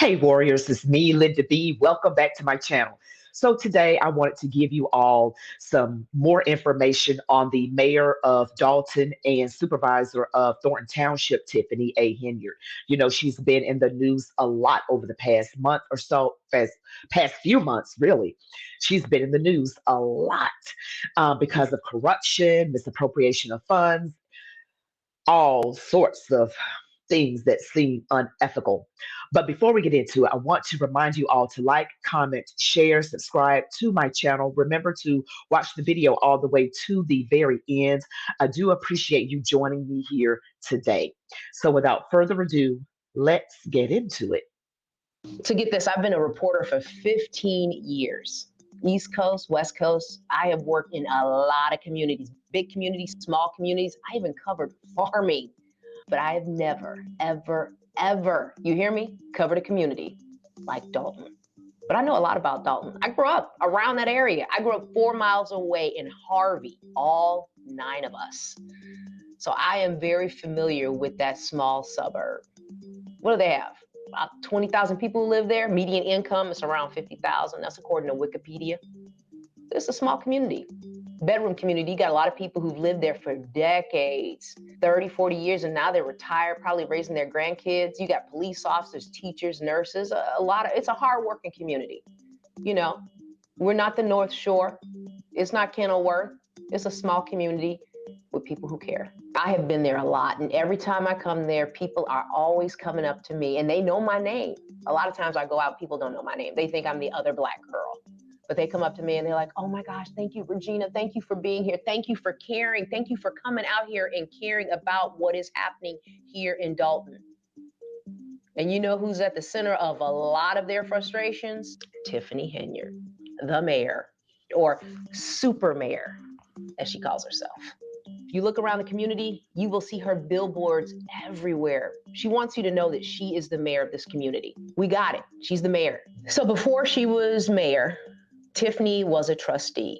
Hey Warriors, it's me, Linda B. Welcome back to my channel. So today I wanted to give you all some more information on the mayor of Dolton and supervisor of Thornton Township, Tiffany Henyard. You know, she's been in the news a lot over the past month or so, past few months, really. She's been in the news a lot because of corruption, misappropriation of funds, all sorts of things that seem unethical. But before we get into it, I want to remind you all to like, comment, share, subscribe to my channel. Remember to watch the video all the way to the very end. I do appreciate you joining me here today. So without further ado, let's get into it. To get this, I've been a reporter for 15 years. East Coast, West Coast. I have worked in a lot of communities, big communities, small communities. I even covered farming, but I have never, ever, you hear me, covered a community like Dolton. But I know a lot about Dolton. I grew up around that area. I grew up 4 miles away in Harvey, all 9 of us. So I am very familiar with that small suburb. What do they have? About 20,000 people who live there. Median income is around 50,000. That's according to Wikipedia. It's a small community. Bedroom community. You got a lot of people who've lived there for decades, 30, 40 years, and now they're retired, probably raising their grandkids. You got police officers, teachers, nurses, it's a hardworking community. You know, we're not the North Shore. It's not Kenilworth. It's a small community with people who care. I have been there a lot, and every time I come there, people are always coming up to me, and they know my name. A lot of times I go out, people don't know my name. They think I'm the other Black girl. But they come up to me and they're like, oh my gosh, thank you, Regina. Thank you for being here. Thank you for caring. Thank you for coming out here and caring about what is happening here in Dolton. And you know who's at the center of a lot of their frustrations? Tiffany Henyard, the mayor, or super mayor, as she calls herself. If you look around the community, you will see her billboards everywhere. She wants you to know that she is the mayor of this community. We got it. She's the mayor. So before she was mayor, Tiffany was a trustee,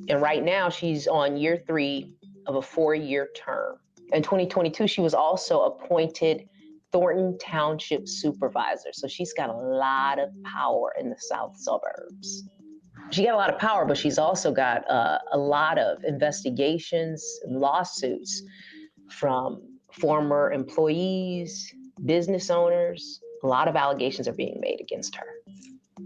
and right now she's on year 3 of a 4-year term. In 2022, she was also appointed Thornton Township supervisor, so she's got a lot of power in the south suburbs. She got a lot of power, but she's also got a lot of investigations, lawsuits from former employees, business owners. A lot of allegations are being made against her.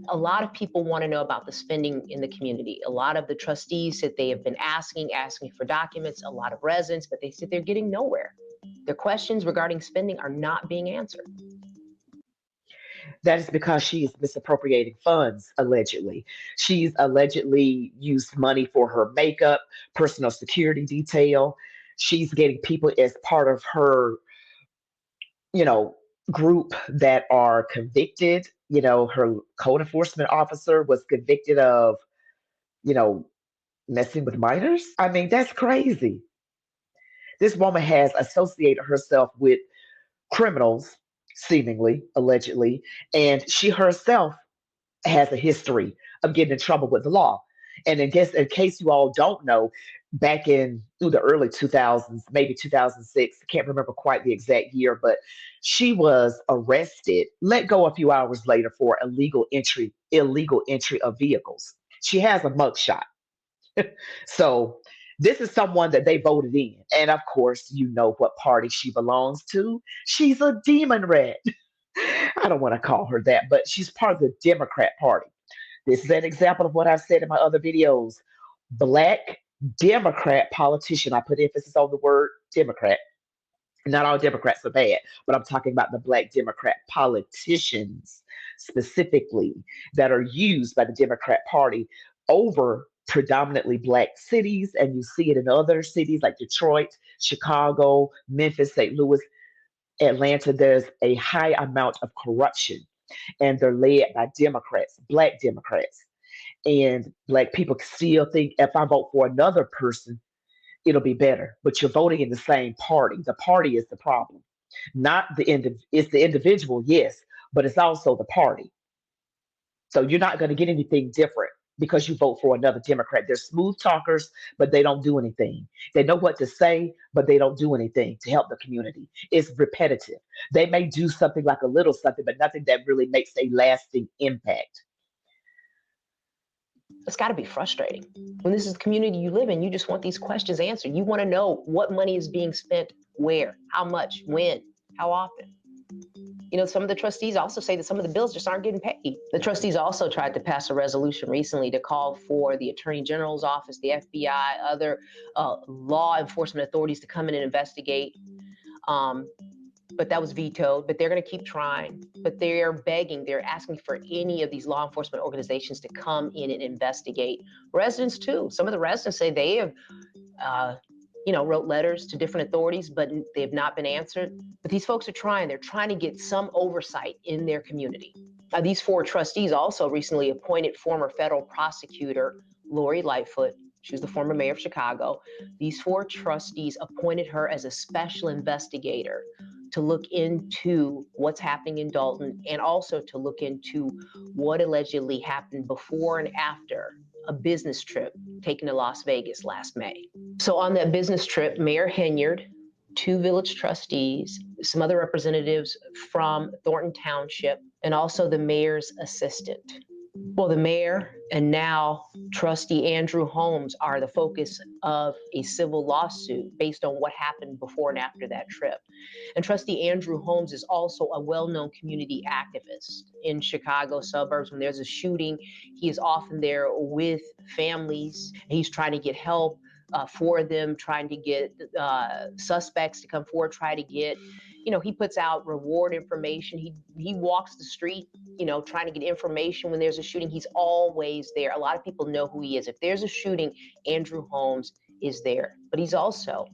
A lot of people want to know about the spending in the community. A lot of the trustees said they have been asking for documents, a lot of residents, but they said they're getting nowhere. Their questions regarding spending are not being answered. That is because she is misappropriating funds, allegedly. She's allegedly used money for her makeup, personal security detail. She's getting people as part of her, group that are convicted. Her code enforcement officer was convicted of, you know, messing with minors. I mean, that's crazy. This woman has associated herself with criminals, seemingly, allegedly, and she herself has a history of getting in trouble with the law. And in case you all don't know, back in through the early 2000s, maybe 2006, I can't remember quite the exact year, but she was arrested, let go a few hours later for illegal entry of vehicles. She has a mugshot. So this is someone that they voted in. And of course, you know what party she belongs to. She's a demon rat. I don't want to call her that, but she's part of the Democrat Party. This is an example of what I've said in my other videos. Black Democrat politician. I put emphasis on the word Democrat. Not all Democrats are bad, but I'm talking about the Black Democrat politicians specifically that are used by the Democrat Party over predominantly Black cities. And you see it in other cities like Detroit, Chicago, Memphis, St. Louis, Atlanta. There's a high amount of corruption, and they're led by Democrats, Black Democrats. And Black people still think if I vote for another person, it'll be better. But you're voting in the same party. The party is the problem, not it's the individual, yes, but it's also the party. So you're not going to get anything different because you vote for another Democrat. They're smooth talkers, but they don't do anything. They know what to say, but they don't do anything to help the community. It's repetitive. They may do something like a little something, but nothing that really makes a lasting impact. It's got to be frustrating. When this is the community you live in, you just want these questions answered. You want to know what money is being spent, where, how much, when, how often. Some of the trustees also say that some of the bills just aren't getting paid. The trustees also tried to pass a resolution recently to call for the Attorney General's office, the FBI, other law enforcement authorities to come in and investigate. But that was vetoed. But they're going to keep trying. But they're begging, they're asking for any of these law enforcement organizations to come in and investigate. Residents, too. Some of the residents say they have wrote letters to different authorities, but they have not been answered. But these folks are trying. They're trying to get some oversight in their community. These 4 trustees also recently appointed former federal prosecutor Lori Lightfoot. She was the former mayor of Chicago. These 4 trustees appointed her as a special investigator to look into what's happening in Dolton and also to look into what allegedly happened before and after a business trip taken to Las Vegas last May. So on that business trip, Mayor Henyard, 2 village trustees, some other representatives from Thornton Township, and also the mayor's assistant. Well, the mayor and now trustee Andrew Holmes are the focus of a civil lawsuit based on what happened before and after that trip. And trustee Andrew Holmes is also a well-known community activist in Chicago suburbs. When there's a shooting, he is often there with families. He's trying to get help for them, trying to get suspects to come forward, try to get, he puts out reward information. He walks the street, trying to get information when there's a shooting. He's always there. A lot of people know who he is. If there's a shooting, Andrew Holmes is there. But he's also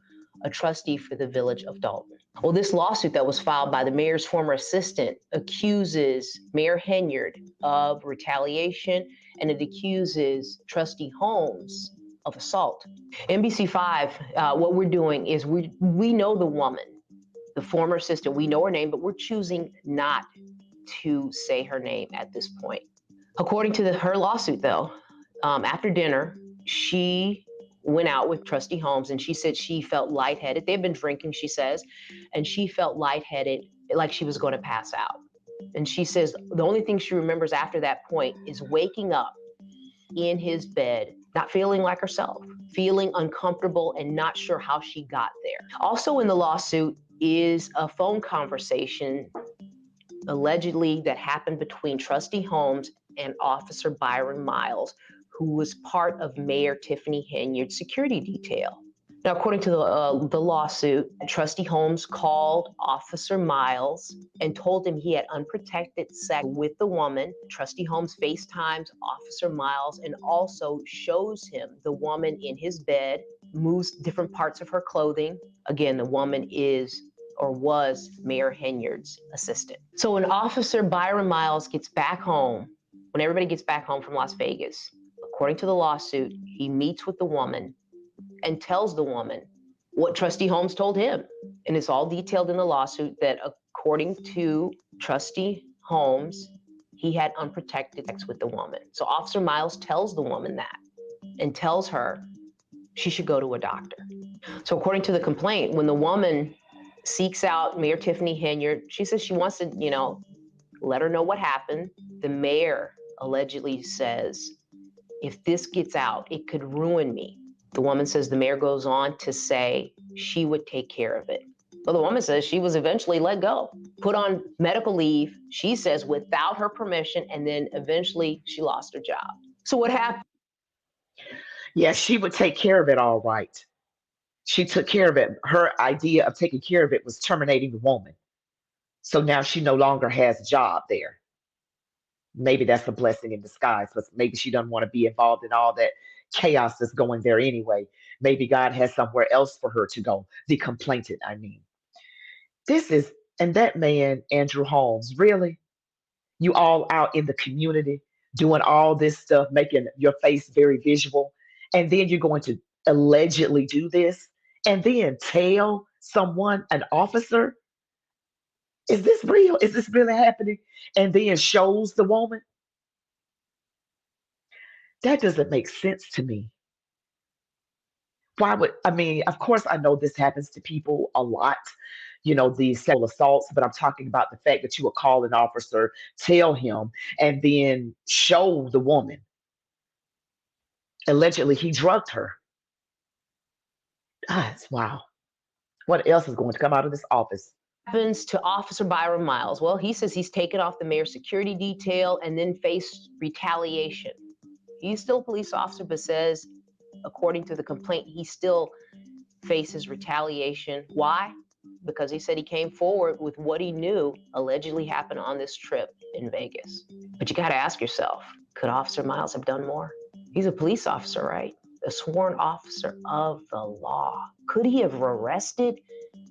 a trustee for the village of Dolton. Well, this lawsuit that was filed by the mayor's former assistant accuses Mayor Henyard of retaliation, and it accuses trustee Holmes of assault. NBC5, what we're doing is we know the woman, the former assistant. We know her name, but we're choosing not to say her name at this point. According to her lawsuit, though, after dinner, she went out with trustee Holmes, and she said she felt lightheaded. They've been drinking, she says, and she felt lightheaded, like she was going to pass out. And she says the only thing she remembers after that point is waking up in his bed, not feeling like herself, feeling uncomfortable and not sure how she got there. Also in the lawsuit is a phone conversation allegedly that happened between trustee Holmes and Officer Byron Miles, who was part of Mayor Tiffany Henyard's security detail. Now, according to the lawsuit, trustee Holmes called Officer Miles and told him he had unprotected sex with the woman. Trustee Holmes FaceTimes Officer Miles and also shows him the woman in his bed, moves different parts of her clothing. Again, the woman is or was Mayor Henyard's assistant. So when Officer Byron Miles gets back home, when everybody gets back home from Las Vegas, according to the lawsuit, he meets with the woman and tells the woman what trustee Holmes told him. And it's all detailed in the lawsuit that according to trustee Holmes, he had unprotected sex with the woman. So Officer Miles tells the woman that and tells her she should go to a doctor. So according to the complaint, when the woman seeks out Mayor Tiffany Henyard, she says she wants to, let her know what happened. The mayor allegedly says, if this gets out, it could ruin me. The woman says the mayor goes on to say she would take care of it. Well, the woman says she was eventually let go, put on medical leave, she says, without her permission, and then eventually she lost her job. So what happened? Yes, she would take care of it all right. She took care of it. Her idea of taking care of it was terminating the woman. So now she no longer has a job there. Maybe that's a blessing in disguise, but maybe she doesn't want to be involved in all that chaos that's going there anyway. Maybe God has somewhere else for her to go. The complainant, I mean. This is, and that man, Andrew Holmes, really? You all out in the community doing all this stuff, making your face very visual, and then you're going to allegedly do this and then tell someone, an officer, is this real? Is this really happening? And then shows the woman. That doesn't make sense to me. Why would, I mean, of course, I know this happens to people a lot, these sexual assaults, but I'm talking about the fact that you would call an officer, tell him, and then show the woman. Allegedly, he drugged her. Ah, it's wow. What else is going to come out of this office? Happens to Officer Byron Miles? Well, he says he's taken off the mayor's security detail and then faced retaliation. He's still a police officer, but says, according to the complaint, he still faces retaliation. Why? Because he said he came forward with what he knew allegedly happened on this trip in Vegas. But you got to ask yourself, could Officer Miles have done more? He's a police officer, right? A sworn officer of the law. Could he have arrested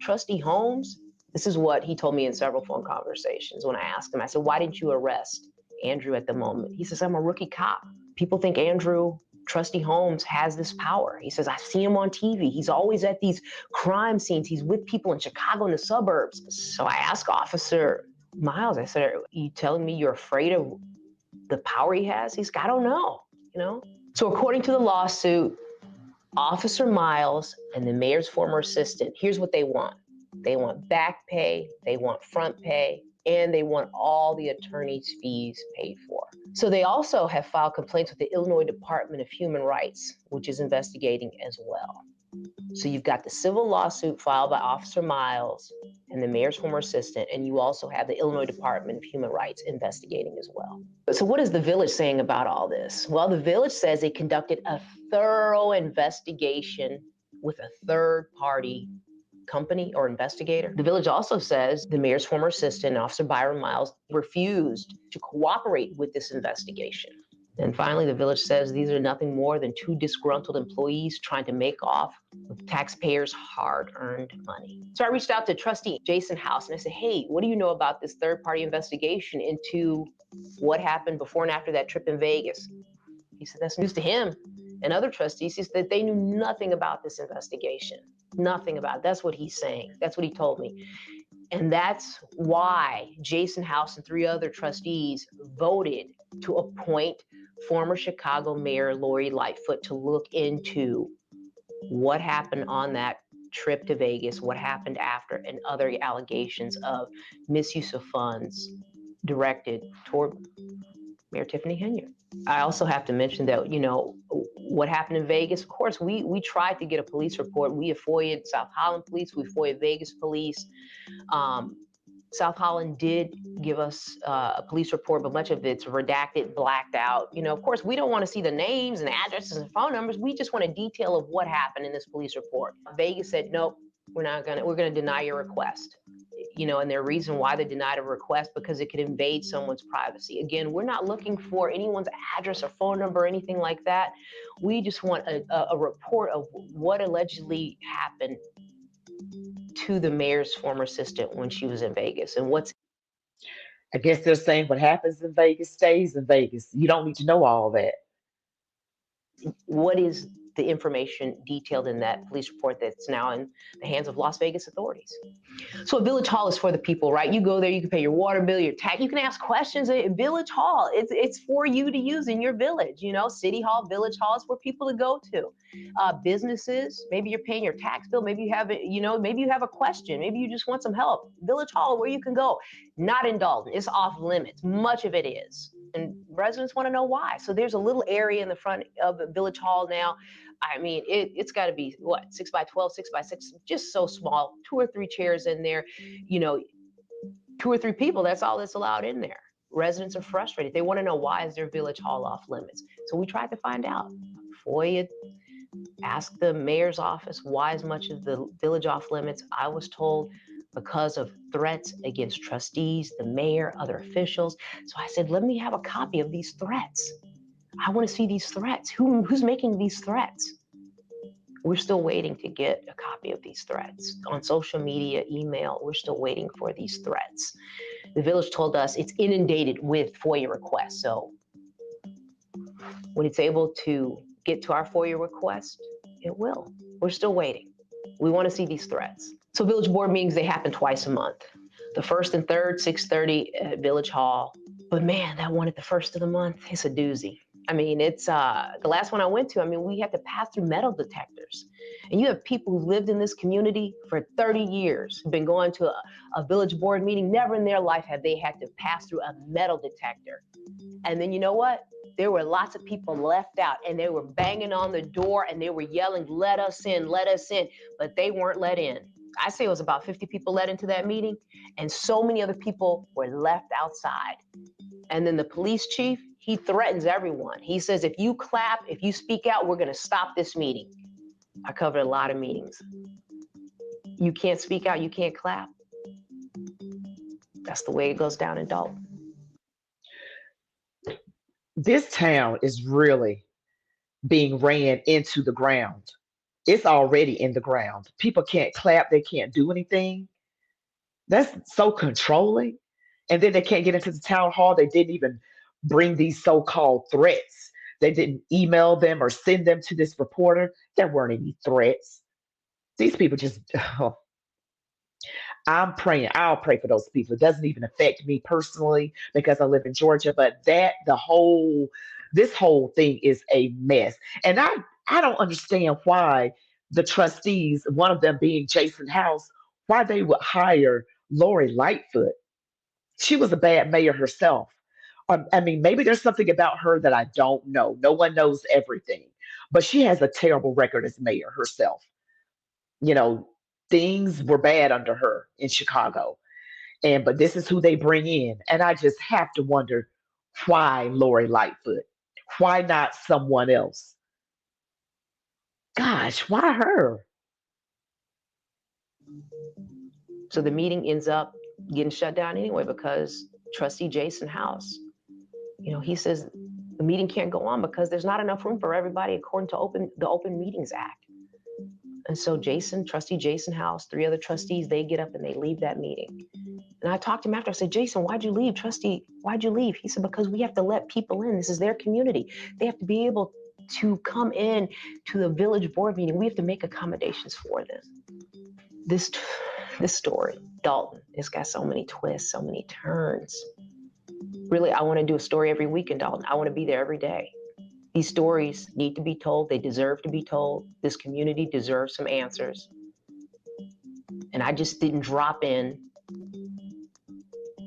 Trustee Holmes? This is what he told me in several phone conversations when I asked him. I said, why didn't you arrest Andrew at the moment? He says, I'm a rookie cop. People think Andrew, Trustee Holmes, has this power. He says, I see him on TV. He's always at these crime scenes. He's with people in Chicago in the suburbs. So I asked Officer Miles, I said, are you telling me you're afraid of the power he has? He's like, I don't know. So according to the lawsuit, Officer Miles and the mayor's former assistant, here's what they want. They want back pay, they want front pay, and they want all the attorney's fees paid for. So they also have filed complaints with the Illinois Department of Human Rights, which is investigating as well. So you've got the civil lawsuit filed by Officer Miles and the mayor's former assistant, and you also have the Illinois Department of Human Rights investigating as well. So what is the Village saying about all this? Well, the Village says they conducted a thorough investigation with a third-party company or investigator. The Village also says the mayor's former assistant, Officer Byron Miles, refused to cooperate with this investigation. And finally, the Village says these are nothing more than two disgruntled employees trying to make off with taxpayers' hard-earned money. So I reached out to Trustee Jason House and I said, hey, what do you know about this third-party investigation into what happened before and after that trip in Vegas? He said that's news to him and other trustees. He said that they knew nothing about this investigation. Nothing about it. That's what he's saying. That's what he told me. And that's why Jason House and 3 other trustees voted to appoint former Chicago Mayor Lori Lightfoot to look into what happened on that trip to Vegas, what happened after, and other allegations of misuse of funds directed toward Mayor Tiffany Henyard. I also have to mention that, what happened in Vegas, of course, we tried to get a police report. We have FOIA'd South Holland Police, we FOIA'd Vegas Police. South Holland did give us a police report, but much of it's redacted, blacked out. Of course, we don't want to see the names and addresses and phone numbers. We just want a detail of what happened in this police report. Vegas said, nope, we're going to deny your request. And their reason why they denied a request, because it could invade someone's privacy. Again, we're not looking for anyone's address or phone number or anything like that. We just want a report of what allegedly happened to the mayor's former assistant when she was in Vegas and what's. I guess they're saying what happens in Vegas stays in Vegas. You don't need to know all that. What is the information detailed in that police report that's now in the hands of Las Vegas authorities? So Village Hall is for the people, right? You go there, you can pay your water bill, your tax, you can ask questions at Village Hall. It's for you to use in your village, City Hall, Village Hall is for people to go to. Businesses, maybe you're paying your tax bill, maybe you have maybe you have a question, maybe you just want some help. Village Hall, where you can go. Not in Dolton, it's off limits. Much of it is. And residents want to know why. So there's a little area in the front of Village Hall now. I mean, it's got to be, 6 by 12, 6 by 6, just so small, 2 or 3 chairs in there, 2 or 3 people, that's all that's allowed in there. Residents are frustrated. They want to know, why is their Village Hall off limits? So we tried to find out. FOIA, asked the mayor's office, why is much of the village off limits? I was told because of threats against trustees, the mayor, other officials. So I said, let me have a copy of these threats. I want to see these threats. Who's making these threats? We're still waiting to get a copy of these threats. On social media, email, we're still waiting for these threats. The village told us it's inundated with FOIA requests. So when it's able to get to our FOIA request, it will. We're still waiting. We want to see these threats. So village board meetings, they happen twice a month. The 1st and 3rd, 6:30 at Village Hall. But man, that one at the 1st of the month, it's a doozy. I mean, it's the last one I went to. I mean, we had to pass through metal detectors, and you have people who lived in this community for 30 years, been going to a village board meeting. Never in their life have they had to pass through a metal detector. And then you know what? There were lots of people left out, and they were banging on the door and they were yelling, "Let us in, let us in," but they weren't let in. I say it was about 50 people let into that meeting, and so many other people were left outside. And then the police chief, he threatens everyone. He says, if you clap, if you speak out, we're going to stop this meeting. I covered a lot of meetings. You can't speak out, you can't clap. That's the way it goes down in Dolton. This town is really being ran into the ground. It's already in the ground. People can't clap, they can't do anything. That's so controlling. And then they can't get into the town hall. They didn't even bring these so called threats. They didn't email them or send them to this reporter. There weren't any threats. These people just, oh, I'm praying. I'll pray for those people. It doesn't even affect me personally because I live in Georgia, but this whole thing is a mess. And I don't understand why the trustees, one of them being Jason House, why they would hire Lori Lightfoot. She was a bad mayor herself. I mean, maybe there's something about her that I don't know. No one knows everything, but she has a terrible record as mayor herself. You know, things were bad under her in Chicago, and but this is who they bring in, and I just have to wonder why Lori Lightfoot? Why not someone else? Gosh, why her? So the meeting ends up getting shut down anyway because trustee Jason House, he says the meeting can't go on because there's not enough room for everybody according to the Open Meetings Act. And so trustee Jason House, 3 other trustees, they get up and they leave that meeting. And I talked to him after. I said, Jason, why'd you leave? Trustee, why'd you leave? He said, because we have to let people in. This is their community. They have to be able to come in to the village board meeting. We have to make accommodations for them. This story, Dolton, it's got so many twists, so many turns. Really, I want to do a story every week in Dolton. I want to be there every day. These stories need to be told. They deserve to be told. This community deserves some answers. And I just didn't drop in.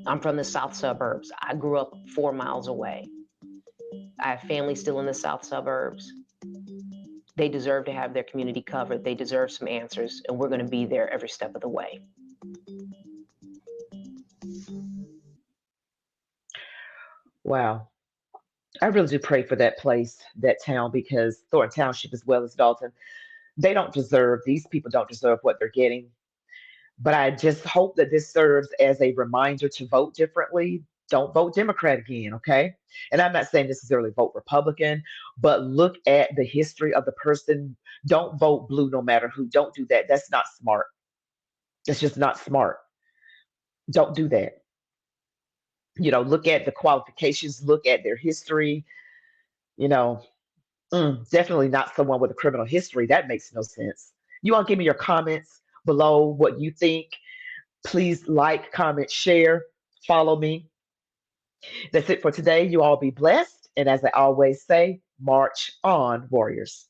I'm from the south suburbs. I grew up 4 miles away. I have family still in the south suburbs. They deserve to have their community covered. They deserve some answers, and we're going to be there every step of the way. Wow. I really do pray for that place, that town, because Thornton Township, as well as Dalton, these people don't deserve what they're getting. But I just hope that this serves as a reminder to vote differently. Don't vote Democrat again, okay? And I'm not saying necessarily vote Republican, but look at the history of the person. Don't vote blue no matter who. Don't do that. That's not smart. It's just not smart. Don't do that. Look at the qualifications, look at their history. You know, definitely not someone with a criminal history. That makes no sense. You all give me your comments below what you think. Please like, comment, share, follow me. That's it for today. You all be blessed. And as I always say, march on, warriors.